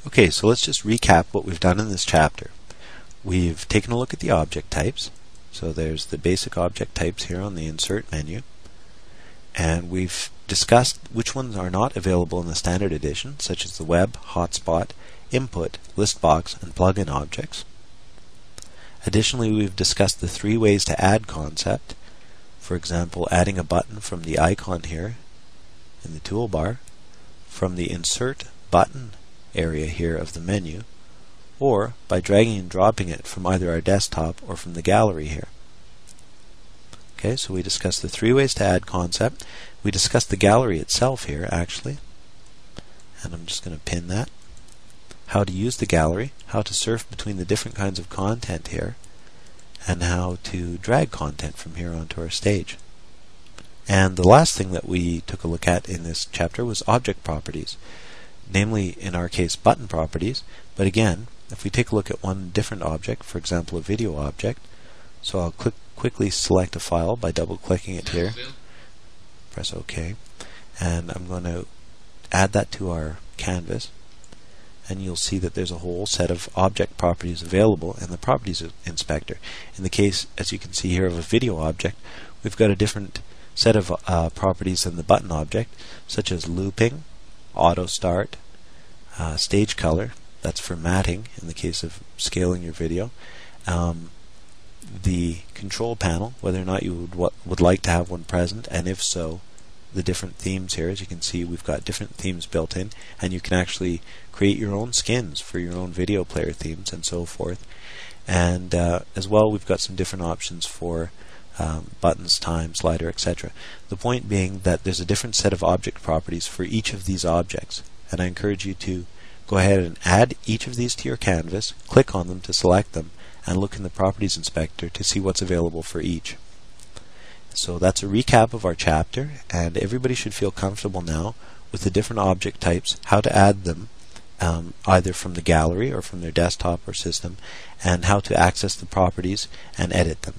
Okay, so let's just recap what we've done in this chapter. We've taken a look at the object types. So there's the basic object types here on the Insert menu. And we've discussed which ones are not available in the Standard Edition, such as the Web, Hotspot, Input, Listbox, and Plugin objects. Additionally, we've discussed the 3 ways to add concept. For example, adding a button from the icon here in the toolbar, from the Insert button area here of the menu, or by dragging and dropping it from either our desktop or from the gallery here. Okay, so we discussed the 3 ways to add concept. We discussed the gallery itself here, actually, and I'm just going to pin that. How to use the gallery, how to surf between the different kinds of content here, and how to drag content from here onto our stage. And the last thing that we took a look at in this chapter was object properties, namely, in our case, button properties. But again, if we take a look at one different object, for example, a video object, so I'll quickly select a file by double-clicking it here, press OK, and I'm going to add that to our canvas, and you'll see that there's a whole set of object properties available in the Properties Inspector. In the case, as you can see here, of a video object, we've got a different set of properties than the button object, such as looping, auto start, stage color, that's for matting in the case of scaling your video, the control panel, whether or not you would like to have one present, and if so, the different themes here. As you can see, we've got different themes built in, and you can actually create your own skins for your own video player themes and so forth. And as well, we've got some different options for buttons, time, slider, etc. The point being that there's a different set of object properties for each of these objects, and I encourage you to go ahead and add each of these to your canvas, click on them to select them, and look in the Properties Inspector to see what's available for each. So that's a recap of our chapter, and everybody should feel comfortable now with the different object types, how to add them either from the gallery or from their desktop or system, and how to access the properties and edit them.